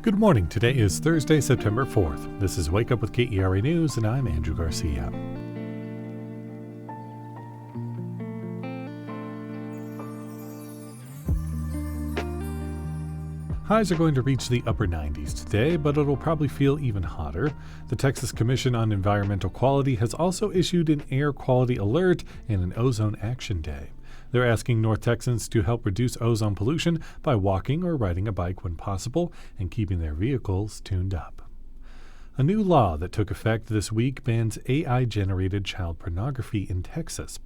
Good morning. Today is Thursday, September 4th. This is Wake Up with KERA News, and I'm Andrew Garcia. Highs are going to reach the upper 90s today, but it'll probably feel even hotter. The Texas Commission on Environmental Quality has also issued an air quality alert and an ozone action day. They're asking North Texans to help reduce ozone pollution by walking or riding a bike when possible and keeping their vehicles tuned up. A new law that took effect this week bans AI-generated child pornography in Texas.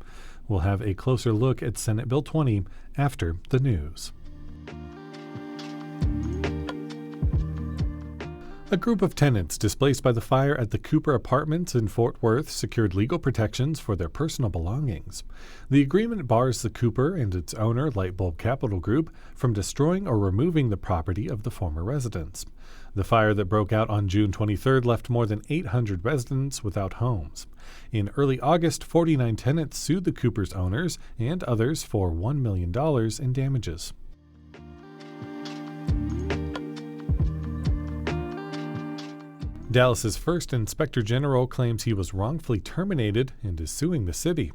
We'll have a closer look at Senate Bill 20 after the news. A group of tenants displaced by the fire at the Cooper Apartments in Fort Worth secured legal protections for their personal belongings. The agreement bars the Cooper and its owner, Lightbulb Capital Group, from destroying or removing the property of the former residents. The fire that broke out on June 23rd left more than 800 residents without homes. In early August, 49 tenants sued the Cooper's owners and others for $1 million in damages. Dallas's first inspector general claims he was wrongfully terminated and is suing the city.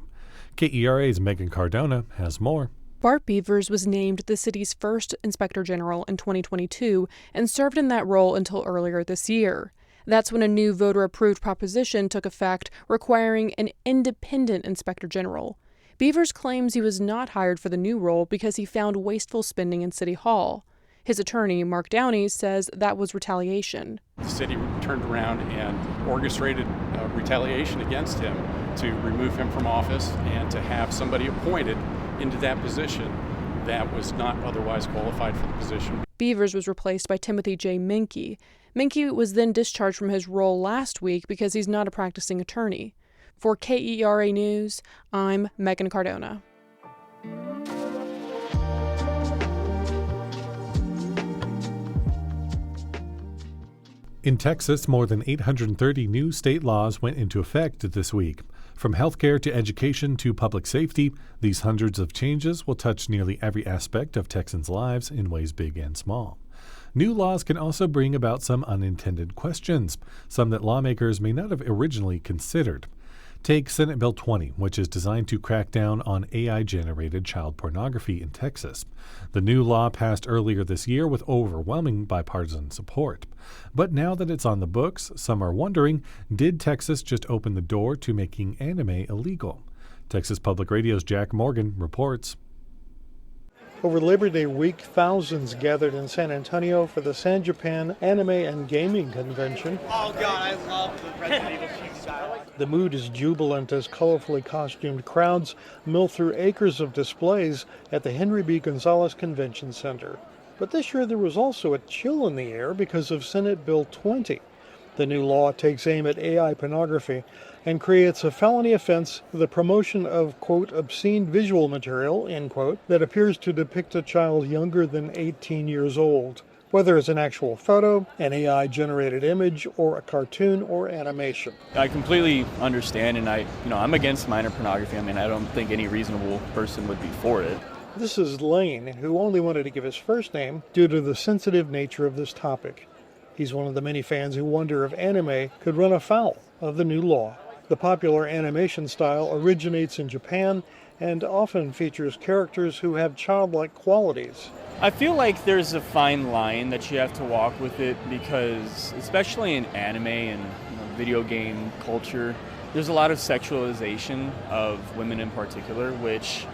KERA's Megan Cardona has more. Bart Beavers was named the city's first inspector general in 2022 and served in that role until earlier this year. That's when a new voter-approved proposition took effect requiring an independent inspector general. Beavers claims he was not hired for the new role because he found wasteful spending in City Hall. His attorney, Mark Downey, says that was retaliation. The city turned around and orchestrated retaliation against him to remove him from office and to have somebody appointed into that position that was not otherwise qualified for the position. Beavers was replaced by Timothy J. Minke. Minke was then discharged from his role last week because he's not a practicing attorney. For KERA News, I'm Megan Cardona. In Texas, more than 830 new state laws went into effect this week. From healthcare to education to public safety, these hundreds of changes will touch nearly every aspect of Texans' lives in ways big and small. New laws can also bring about some unintended questions, some that lawmakers may not have originally considered. Take Senate Bill 20, which is designed to crack down on AI-generated child pornography in Texas. The new law passed earlier this year with overwhelming bipartisan support. But now that it's on the books, some are wondering, did Texas just open the door to making anime illegal? Texas Public Radio's Jack Morgan reports. Over Labor Day week, thousands gathered in San Antonio for the San Japan Anime and Gaming Convention. Oh God, I love the Resident Evil cheese style. The mood is jubilant as colorfully costumed crowds mill through acres of displays at the Henry B. Gonzalez Convention Center. But this year there was also a chill in the air because of Senate Bill 20. The new law takes aim at AI pornography and creates a felony offense for the promotion of, quote, obscene visual material, end quote, that appears to depict a child younger than 18 years old, whether it's an actual photo, an AI-generated image, or a cartoon or animation. I completely understand, and I'm against minor pornography. I don't think any reasonable person would be for it. This is Lane, who only wanted to give his first name due to the sensitive nature of this topic. He's one of the many fans who wonder if anime could run afoul of the new law. The popular animation style originates in Japan and often features characters who have childlike qualities. I feel like there's a fine line that you have to walk with it because, especially in anime and video game culture, there's a lot of sexualization of women in particular, which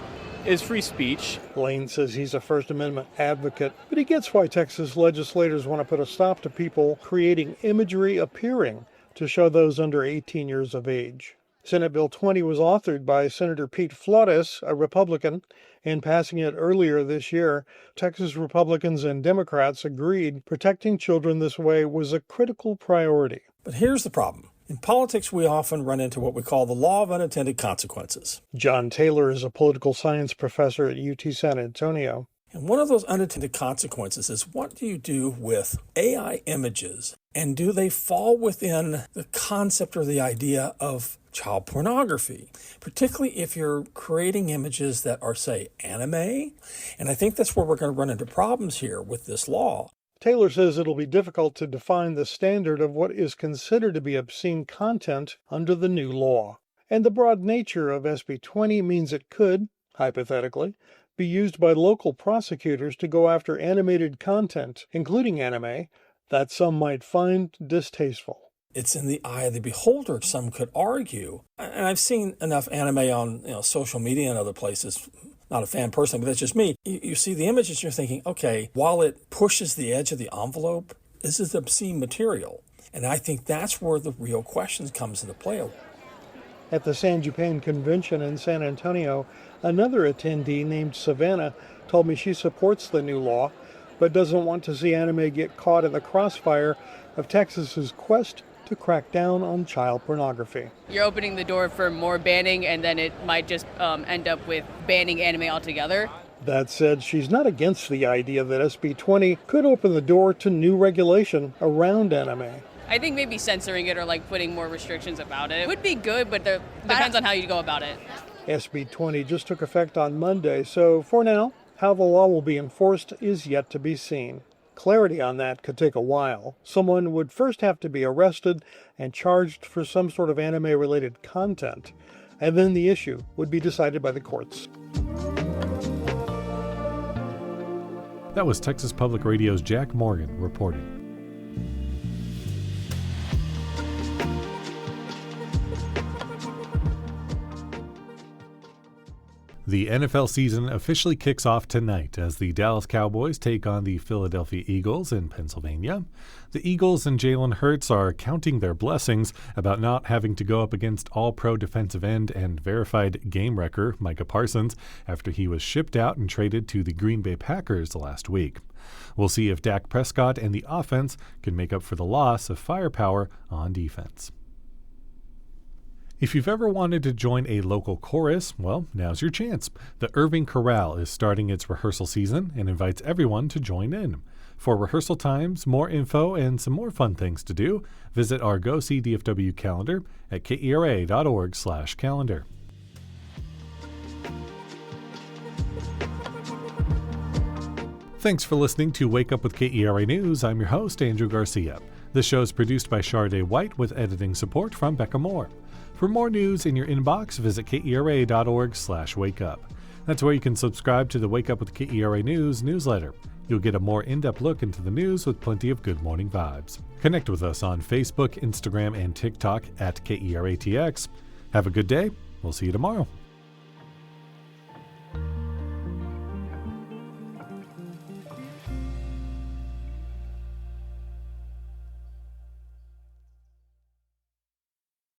is free speech. Lane says he's a First Amendment advocate, but he gets why Texas legislators want to put a stop to people creating imagery appearing to show those under 18 years of age. Senate Bill 20 was authored by Senator Pete Flores, a Republican. In passing it earlier this year, Texas Republicans and Democrats agreed protecting children this way was a critical priority. But here's the problem. In politics, we often run into what we call the law of unintended consequences. John Taylor is a political science professor at UT San Antonio. And one of those unintended consequences is, what do you do with AI images? And do they fall within the concept or the idea of child pornography, particularly if you're creating images that are, say, anime? And I think that's where we're going to run into problems here with this law. Taylor says it'll be difficult to define the standard of what is considered to be obscene content under the new law. And the broad nature of SB 20 means it could, hypothetically, be used by local prosecutors to go after animated content, including anime, that some might find distasteful. It's in the eye of the beholder, some could argue. And I've seen enough anime on social media and other places. Not a fan personally, but that's just me. You see the images, you're thinking, okay, while it pushes the edge of the envelope, this is obscene material. And I think that's where the real questions comes into play. At the San Jupan Convention in San Antonio, another attendee named Savannah told me she supports the new law, but doesn't want to see anime get caught in the crossfire of Texas's quest to crack down on child pornography. You're opening the door for more banning, and then it might just end up with banning anime altogether. That said, she's not against the idea that SB 20 could open the door to new regulation around anime. I think maybe censoring it or putting more restrictions about it would be good, but it depends on how you go about it. SB 20 just took effect on Monday, so for now, how the law will be enforced is yet to be seen. Clarity on that could take a while. Someone would first have to be arrested and charged for some sort of anime-related content, and then the issue would be decided by the courts. That was Texas Public Radio's Jack Morgan reporting. The NFL season officially kicks off tonight as the Dallas Cowboys take on the Philadelphia Eagles in Pennsylvania. The Eagles and Jalen Hurts are counting their blessings about not having to go up against all-pro defensive end and verified game wrecker Micah Parsons after he was shipped out and traded to the Green Bay Packers last week. We'll see if Dak Prescott and the offense can make up for the loss of firepower on defense. If you've ever wanted to join a local chorus, well, now's your chance. The Irving Chorale is starting its rehearsal season and invites everyone to join in. For rehearsal times, more info, and some more fun things to do, visit our Go See DFW calendar at kera.org/calendar. Thanks for listening to Wake Up with KERA News. I'm your host, Andrew Garcia. This show is produced by Shardae White with editing support from Bekah Morr. For more news in your inbox, visit kera.org/wakeup. That's where you can subscribe to the Wake Up with KERA News newsletter. You'll get a more in-depth look into the news with plenty of good morning vibes. Connect with us on Facebook, Instagram, and TikTok at KERATX. Have a good day. We'll see you tomorrow.